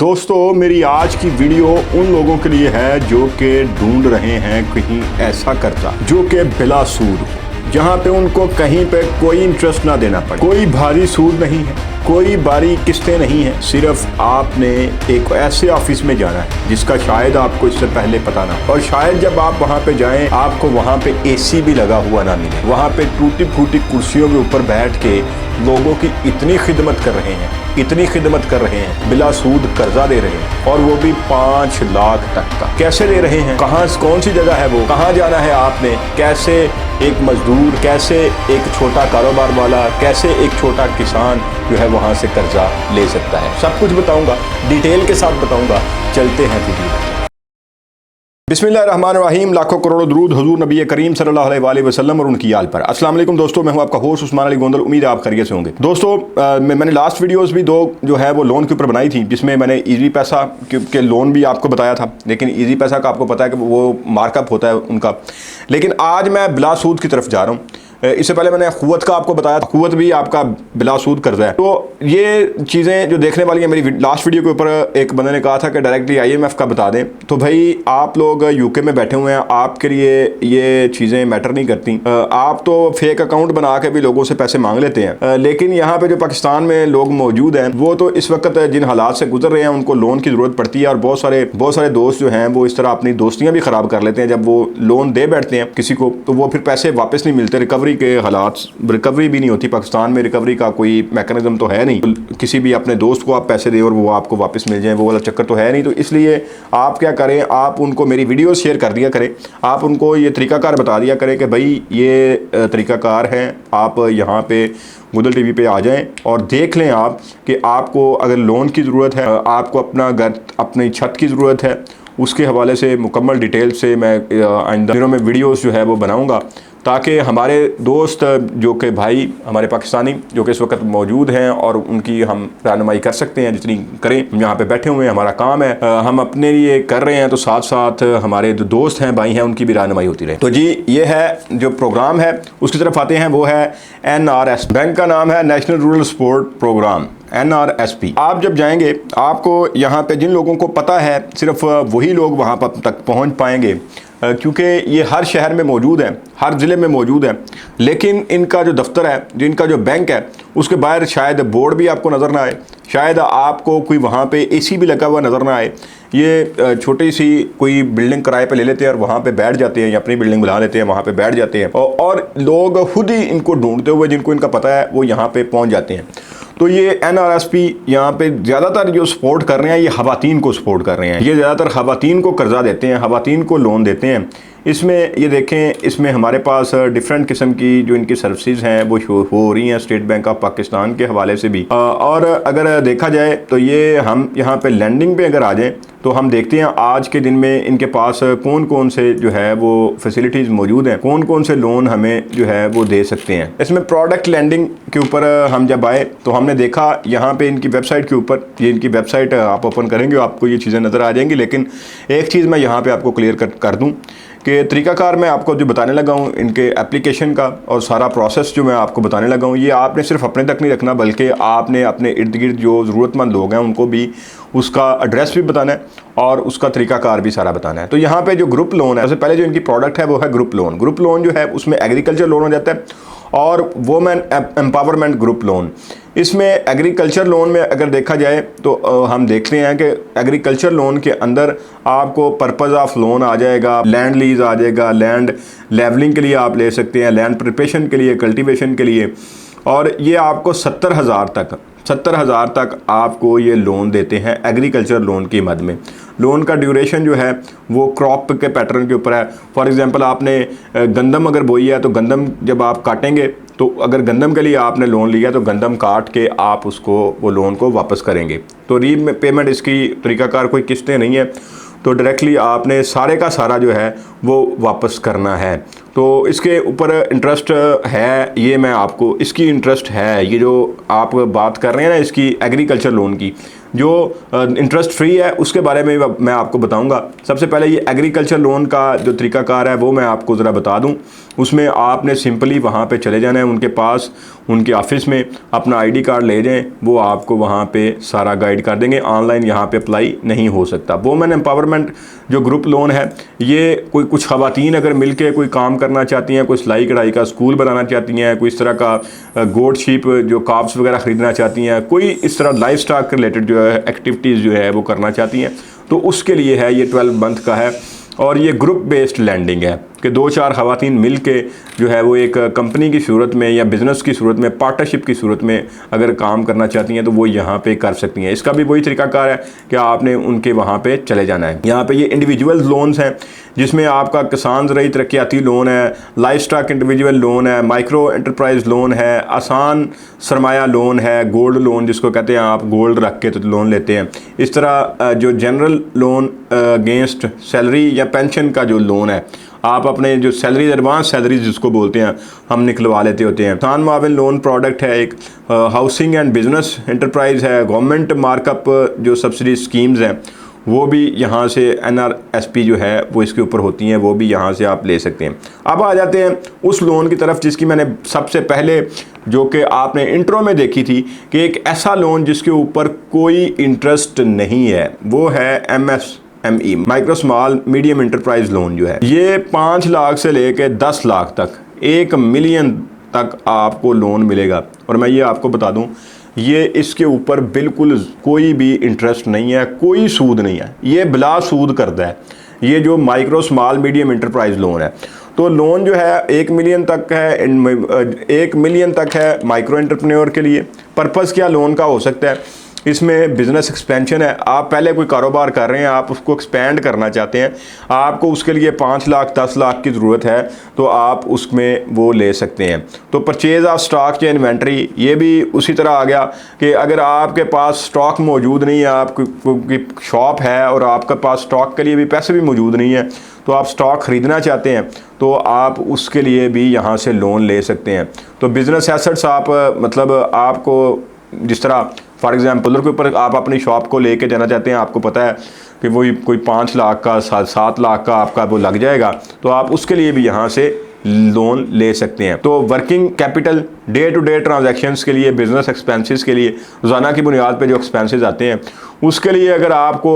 दोस्तों मेरी आज की वीडियो उन लोगों के लिए है जो कि ढूंढ रहे हैं कहीं ऐसा कर्जा जो कि बिला सूद हो, जहां पे उनको कहीं पे कोई इंटरेस्ट ना देना पड़े, कोई भारी सूद नहीं है, कोई बारी किस्तें नहीं है। सिर्फ आपने एक ऐसे ऑफिस में जाना है जिसका शायद आपको इससे पहले पता ना, और शायद जब आप वहां पे जाएं आपको वहां पे एसी भी लगा हुआ ना मिले। वहां पे टूटी फूटी कुर्सियों के ऊपर बैठ के लोगों की इतनी खिदमत कर रहे हैं, इतनी खिदमत कर रहे हैं, बिला सूद कर्जा दे रहे हैं, और वो भी 5 लाख तक का। कैसे दे रहे हैं, कहाँ, कौन सी जगह है वो, कहाँ जाना है आपने, कैसे एक मजदूर, कैसे एक छोटा कारोबार वाला, कैसे एक छोटा किसान जो है वहाँ से कर्जा ले सकता है, सब कुछ बताऊंगा, डिटेल के साथ बताऊंगा। चलते हैं वीडियो। बिस्मिल्लाहिर्रहमानिर्रहीम। लाखों करोड़ों दुरूद हुजूर नबी करीम सल्लल्लाहु अलैहि वसल्लम और उनकी आल पर। अस्सलाम वालेकुम दोस्तों, मैं हूं आपका होस्ट उस्मान अली गोंदल। उम्मीद है आप खैरियत से होंगे। दोस्तों मैंने लास्ट वीडियोस भी 2 जो है वो लोन के ऊपर बनाई थी, जिसमें मैंने इजी पैसा के लोन भी आपको बताया था, लेकिन इजी पैसा का आपको पता है कि वो मार्कअप होता है उनका। लेकिन आज मैं बिला सूद की तरफ जा रहा हूँ। इससे पहले मैंने क़ुव्वत का आपको बताया, क़ुव्वत भी आपका बिला सूद कर्जा है। तो ये चीज़ें जो देखने वाली हैं, मेरी लास्ट वीडियो के ऊपर एक बंदे ने कहा था कि डायरेक्टली IMF का बता दें। तो भाई आप लोग UK में बैठे हुए हैं, आपके लिए ये चीज़ें मैटर नहीं करती। आप तो फेक अकाउंट बना के भी लोगों से पैसे मांग लेते हैं, लेकिन यहाँ पे जो पाकिस्तान में लोग मौजूद हैं वो तो इस वक्त जिन हालात से गुजर रहे हैं उनको लोन की ज़रूरत पड़ती है। और बहुत सारे दोस्त जो हैं वो इस तरह अपनी दोस्तियाँ भी ख़राब कर लेते हैं। जब वो लोन दे बैठते हैं किसी को तो वो फिर पैसे वापस नहीं मिलते। रिकवरी के हालात, रिकवरी भी नहीं होती पाकिस्तान में, रिकवरी का कोई मैकेनिज्म तो है नहीं। तो किसी भी अपने दोस्त को आप पैसे दें और वो आपको वापस मिल जाए, वो वाला चक्कर तो है नहीं। तो इसलिए आप क्या करें, आप उनको मेरी वीडियो शेयर कर दिया करें, आप उनको ये तरीकाकार बता दिया करें कि भाई ये तरीकाकार है, आप यहाँ पे गूगल TV पे आ जाएं और देख लें आप कि आपको अगर लोन की ज़रूरत है, आपको अपना घर, अपनी छत की ज़रूरत है, उसके हवाले से मुकम्मल डिटेल से मैं आइंदा दिनों में वीडियोस जो है वो बनाऊंगा, ताकि हमारे दोस्त जो कि भाई हमारे पाकिस्तानी जो कि इस वक्त मौजूद हैं और उनकी हम रहनुमाई कर सकते हैं जितनी करें। हम यहाँ पे बैठे हुए हैं, हमारा काम है, हम अपने लिए कर रहे हैं, तो साथ साथ हमारे जो दोस्त हैं, भाई हैं, उनकी भी रहनुमाई होती रहे। तो जी ये है जो प्रोग्राम है, उसकी तरफ आते हैं। वो है NRS, बैंक का नाम है national rural support program, NRSP। आप जब जाएंगे आपको यहाँ पे जिन लोगों को पता है सिर्फ वही लोग वहाँ पर तक पहुँच पाएंगे, क्योंकि ये हर शहर में मौजूद है, हर ज़िले में मौजूद है। लेकिन इनका जो दफ्तर है, जो इनका जो बैंक है, उसके बाहर शायद बोर्ड भी आपको नज़र ना आए, शायद आपको कोई वहाँ पे AC भी लगा हुआ नज़र ना आए। ये छोटी सी कोई बिल्डिंग किराए पे ले लेते हैं और वहाँ पे बैठ जाते हैं, या अपनी बिल्डिंग बुला लेते हैं, वहाँ पे बैठ जाते हैं, और लोग खुद ही इनको ढूंढते हुए, जिनको इनका पता है, वो यहाँ पे पहुँच जाते हैं। तो ये NRSP यहाँ पे ज़्यादातर जो सपोर्ट कर रहे हैं, ये ख़वातीन को सपोर्ट कर रहे हैं। ये ज़्यादातर ख़वातीन को कर्जा देते हैं, ख़वातीन को लोन देते हैं। इसमें ये देखें, इसमें हमारे पास डिफरेंट किस्म की जो इनकी सर्विसेज हैं वो हो रही हैं स्टेट बैंक ऑफ पाकिस्तान के हवाले से भी। और अगर देखा जाए तो ये हम यहाँ पे लैंडिंग पे अगर आ जाएँ तो हम देखते हैं आज के दिन में इनके पास कौन कौन से जो है वो फैसिलिटीज़ मौजूद हैं, कौन कौन से लोन हमें जो है वो दे सकते हैं। इसमें प्रोडक्ट लैंडिंग के ऊपर हम जब आए तो हमने देखा यहाँ पे इनकी वेबसाइट के ऊपर, ये इनकी वेबसाइट आप ओपन करेंगे आपको ये चीज़ें नज़र आ जाएंगी। लेकिन एक चीज़ मैं यहाँ पर आपको क्लियर कर दूँ कि तरीकाकार मैं आपको जो बताने लगा हूँ इनके एप्लीकेशन का और सारा प्रोसेस जो मैं आपको बताने लगा हूँ, ये आपने सिर्फ अपने तक नहीं रखना, बल्कि आपने अपने इर्द गिर्द जो ज़रूरतमंद लोग हैं उनको भी उसका एड्रेस भी बताना है और उसका तरीकाकार भी सारा बताना है। तो यहाँ पे जो ग्रुप लोन है, सबसे पहले जो इनकी प्रोडक्ट है वो है ग्रुप लोन। ग्रुप लोन जो है उसमें एग्रीकल्चर लोन हो जाता है और वुमेन एम्पावरमेंट ग्रुप लोन। इसमें एग्रीकल्चर लोन में अगर देखा जाए तो हम देखते हैं कि एग्रीकल्चर लोन के अंदर आपको पर्पज़ ऑफ लोन आ जाएगा, लैंड लीज आ जाएगा, लैंड लेवलिंग के लिए आप ले सकते हैं, लैंड प्रिपरेशन के लिए, कल्टीवेशन के लिए, और ये आपको 70,000 तक आपको ये लोन देते हैं एग्रीकल्चर लोन की मद में। लोन का ड्यूरेशन जो है वो क्रॉप के पैटर्न के ऊपर है। फॉर एग्जांपल आपने गंदम अगर बोई है तो गंदम जब आप काटेंगे, तो अगर गंदम के लिए आपने लोन लिया तो गंदम काट के आप उसको वो लोन को वापस करेंगे। तो रीपेमेंट इसकी तरीकाकार कोई किस्तें नहीं है, तो डायरेक्टली आपने सारे का सारा जो है वो वापस करना है। तो इसके ऊपर इंटरेस्ट है, ये मैं आपको, इसकी इंटरेस्ट है, ये जो आप बात कर रहे हैं ना इसकी एग्रीकल्चर लोन की, जो इंटरेस्ट फ्री है उसके बारे में मैं आपको बताऊंगा। सबसे पहले ये एग्रीकल्चर लोन का जो तरीकाकार है वो मैं आपको ज़रा बता दूं। उसमें आपने सिंपली वहाँ पे चले जाना है उनके पास, उनके ऑफिस में अपना आईडी कार्ड ले जाएं, वो आपको वहाँ पे सारा गाइड कर देंगे। ऑनलाइन यहाँ पे अप्लाई नहीं हो सकता। वुमेन एम्पावरमेंट जो ग्रुप लोन है, ये कोई कुछ ख़वातीन अगर मिल के कोई काम करना चाहती हैं, कोई सिलाई कढ़ाई का स्कूल बनाना चाहती हैं, कोई इस तरह का गोट शीप जो काफ्स वगैरह ख़रीदना चाहती हैं, कोई इस तरह लाइफ स्टॉक के रिलेटेड जो है एक्टिविटीज़ जो है वो करना चाहती हैं, तो उसके लिए है ये 12 मंथ का है। और ये ग्रुप बेस्ड लैंडिंग है कि 2-4 ख़वातीन मिल के जो है वो एक कंपनी की सूरत में या बिज़नेस की सूरत में, पार्टनरशिप की सूरत में अगर काम करना चाहती हैं तो वो यहाँ पे कर सकती हैं। इसका भी वही तरीकाकार है कि आपने उनके वहाँ पे चले जाना है। यहाँ पे ये इंडिविजुअल लोन्स हैं जिसमें आपका किसान ज़राई तरक्याती लोन है, लाइफ स्टॉक इंडिविजुअल लोन है, माइक्रो एंटरप्राइज लोन है, आसान सरमाया लोन है, गोल्ड लोन जिसको कहते हैं आप गोल्ड रख के तो लोन लेते हैं। इस तरह जो जनरल लोन अगेंस्ट सैलरी या पेंशन का जो लोन है, आप अपने जो सैलरी एडवांस सैलरीज जिसको बोलते हैं हम निकलवा लेते होते हैं। किसान माविन लोन प्रोडक्ट है एक, हाउसिंग एंड बिजनेस एंटरप्राइज है, गवर्नमेंट मार्कअप जो सब्सिडी स्कीम्स हैं वो भी यहाँ से NRSP जो है वो इसके ऊपर होती हैं, वो भी यहाँ से आप ले सकते हैं। अब आ जाते हैं उस लोन की तरफ जिसकी मैंने सबसे पहले जो कि आपने इंट्रो में देखी थी कि एक ऐसा लोन जिसके ऊपर कोई इंटरेस्ट नहीं है, वो है MSME micro small medium enterprise loan जो है। ये 5 लाख से लेके 10 लाख तक 1 मिलियन तक आपको लोन मिलेगा। और मैं ये आपको बता दूं, ये इसके ऊपर बिल्कुल कोई भी इंटरेस्ट नहीं है, कोई सूद नहीं है, ये बिला सूद करता है। ये जो micro small medium enterprise loan है, तो लोन जो है 1 मिलियन तक है, 1 मिलियन तक है माइक्रो एंटरप्रेन्योर के लिए। पर्पज़ क्या लोन का हो सकता है? इसमें बिज़नेस एक्सपेंशन है, आप पहले कोई कारोबार कर रहे हैं, आप उसको एक्सपेंड करना चाहते हैं, आपको उसके लिए 5 लाख 10 लाख की ज़रूरत है, तो आप उसमें वो ले सकते हैं। तो परचेज़ ऑफ स्टॉक या इन्वेंट्री, ये भी उसी तरह आ गया कि अगर आपके पास स्टॉक मौजूद नहीं है, आपकी शॉप है और आपके पास स्टॉक के लिए भी पैसे भी मौजूद नहीं है, तो आप स्टॉक ख़रीदना चाहते हैं, तो आप उसके लिए भी यहाँ से लोन ले सकते हैं। तो बिज़नेस एसेट्स आप मतलब आपको जिस तरह फॉर एग्जांपल के ऊपर आप अपनी शॉप को लेके जाना चाहते हैं, आपको पता है कि वही कोई 5 लाख का 7 लाख का आपका वो लग जाएगा, तो आप उसके लिए भी यहाँ से लोन ले सकते हैं। तो working capital, day to day transactions के लिए, बिजनेस एक्सपेंसेस के लिए, रोज़ाना की बुनियाद पे जो एक्सपेंसेस आते हैं उसके लिए अगर आपको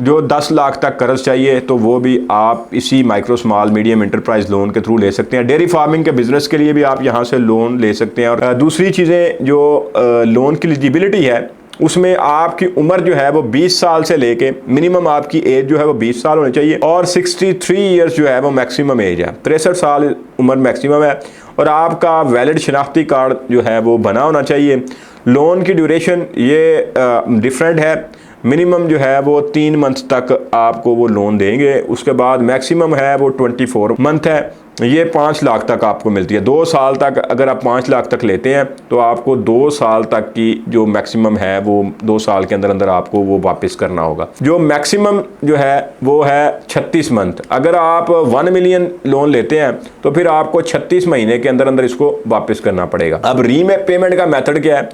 जो 10 लाख तक कर्ज चाहिए तो वो भी आप इसी micro small medium enterprise loan के थ्रू ले सकते हैं। डेयरी फार्मिंग के बिज़नेस के लिए भी आप यहाँ से लोन ले सकते हैं। और दूसरी चीज़ें जो लोन की एलिजिबिलिटी है उसमें आपकी उम्र जो है वो 20 साल से लेके मिनिमम आपकी एज जो है वो 20 साल होनी चाहिए और 63 ईयर्स जो है वो मैक्सिमम एज है। 63 साल उम्र मैक्सिमम है और आपका वैलिड शनाख्ती कार्ड जो है वो बना होना चाहिए। लोन की ड्यूरेशन ये डिफरेंट है, मिनिमम जो है वो 3 मंथ तक आपको वो लोन देंगे, उसके बाद मैक्सिमम है वो 24 मंथ है। ये 5 लाख तक आपको मिलती है। 2 साल तक अगर आप 5 लाख तक लेते हैं तो आपको 2 साल तक की जो मैक्सिमम है वो 2 साल के अंदर अंदर आपको वो वापस करना होगा। जो मैक्सिमम जो है वो है 36 मंथ। अगर आप 1 मिलियन लोन लेते हैं तो फिर आपको 36 महीने के अंदर अंदर इसको वापस करना पड़ेगा। अब रीपेमेंट का मेथड क्या है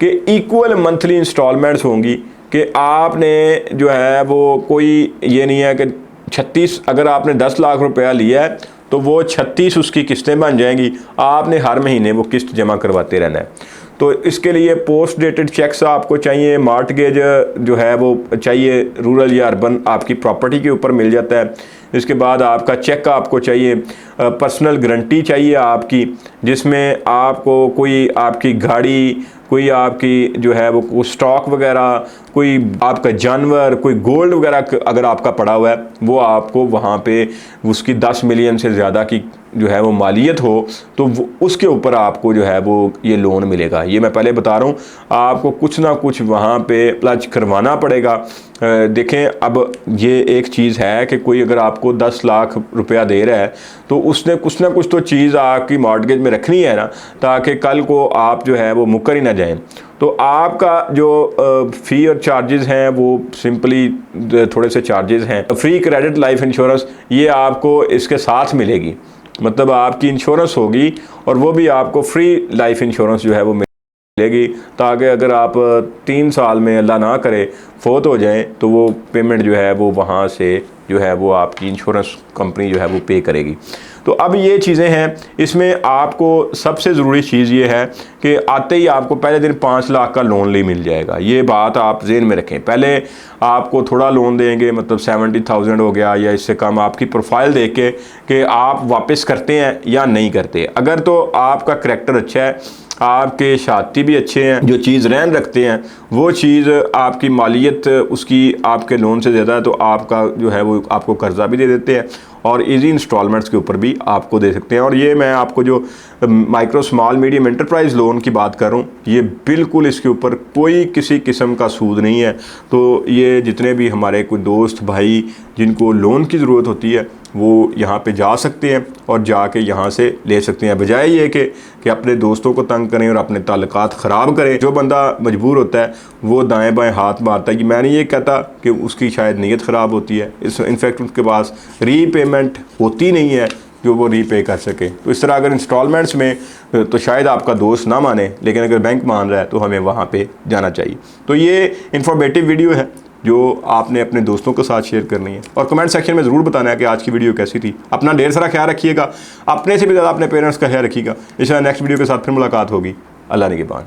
कि इक्वल मंथली इंस्टॉलमेंट्स होंगी कि आपने जो है वो कोई ये नहीं है कि 36 अगर आपने 10 लाख रुपया लिया है तो वो 36 उसकी किस्तें बन जाएंगी, आपने हर महीने वो किस्त जमा करवाते रहना है। तो इसके लिए पोस्ट डेटेड चेक्स आपको चाहिए, मार्टगेज जो है वो चाहिए, रूरल या अर्बन आपकी प्रॉपर्टी के ऊपर मिल जाता है। इसके बाद आपका चेक आपको चाहिए, पर्सनल गारंटी चाहिए आपकी, जिसमें आपको कोई आपकी गाड़ी, कोई आपकी जो है वो स्टॉक वगैरह, कोई आपका जानवर, कोई गोल्ड वगैरह अगर आपका पड़ा हुआ है वो आपको वहाँ पे उसकी 10 मिलियन से ज़्यादा की जो है वो मालियत हो तो उसके ऊपर आपको जो है वो ये लोन मिलेगा। ये मैं पहले बता रहा हूँ, आपको कुछ ना कुछ वहाँ पे प्लज करवाना पड़ेगा। देखें अब ये एक चीज़ है कि कोई अगर आपको 10 लाख रुपया दे रहा है तो उसने कुछ ना कुछ तो चीज़ आपकी मॉर्टगेज में रखनी है ना, ताकि कल को आप जो है वो मुकर ही ना जाएं। तो आपका जो फ़ी और चार्जेस हैं वो सिंपली थोड़े से चार्जेस हैं। फ्री क्रेडिट लाइफ इंश्योरेंस ये आपको इसके साथ मिलेगी, मतलब आपकी इंश्योरेंस होगी और वो भी आपको फ्री लाइफ इंश्योरेंस जो है वो लेगी, ताकि अगर आप 3 साल में अल्लाह ना करे फ़ौत हो जाए तो वो पेमेंट जो है वो वहाँ से जो है वो आपकी इंश्योरेंस कंपनी जो है वो पे करेगी। तो अब ये चीज़ें हैं, इसमें आपको सबसे ज़रूरी चीज़ ये है कि आते ही आपको पहले दिन 5 लाख का लोन ले मिल जाएगा। ये बात आप ज़हन में रखें। पहले आपको थोड़ा लोन देंगे, मतलब 70,000 हो गया या इससे कम, आपकी प्रोफाइल देख के कि आप वापस करते हैं या नहीं करते। अगर तो आपका करैक्टर अच्छा है, आपके शाती भी अच्छे हैं, जो चीज़ रहन रखते हैं, वो चीज़ आपकी मालियत उसकी आपके लोन से ज़्यादा है, तो आपका जो है वो आपको कर्जा भी दे देते हैं और इजी इंस्टॉलमेंट्स के ऊपर भी आपको दे सकते हैं। और ये मैं आपको जो micro small medium enterprise loan की बात कर रहा हूँ, ये बिल्कुल इसके ऊपर कोई किसी किस्म का सूद नहीं है। तो ये जितने भी हमारे कोई दोस्त भाई जिनको लोन की ज़रूरत होती है वो यहाँ पे जा सकते हैं और जाके यहाँ से ले सकते हैं, बजाय ये कि अपने दोस्तों को तंग करें और अपने ताल्लुकात ख़राब करें। जो बंदा मजबूर होता है वो दाएं बाएं हाथ मारता है। कि मैं नहीं ये कहता कि उसकी शायद नीयत ख़राब होती है, इनफैक्ट उसके पास रीपेमेंट होती नहीं है जो वो रीपे कर सके। तो इस तरह अगर इंस्टॉलमेंट्स में तो शायद आपका दोस्त ना माने, लेकिन अगर बैंक मान रहा है तो हमें वहाँ पे जाना चाहिए। तो ये इंफॉर्मेटिव वीडियो है जो आपने अपने दोस्तों के साथ शेयर करनी है, और कमेंट सेक्शन में ज़रूर बताना है कि आज की वीडियो कैसी थी। अपना ढेर सारा ख्याल रखिएगा, अपने से भी ज़्यादा अपने पेरेंट्स का ख्याल रखिएगा। इंशाल्लाह नेक्स्ट वीडियो के साथ फिर मुलाकात होगी। अल्लाह निगहबान।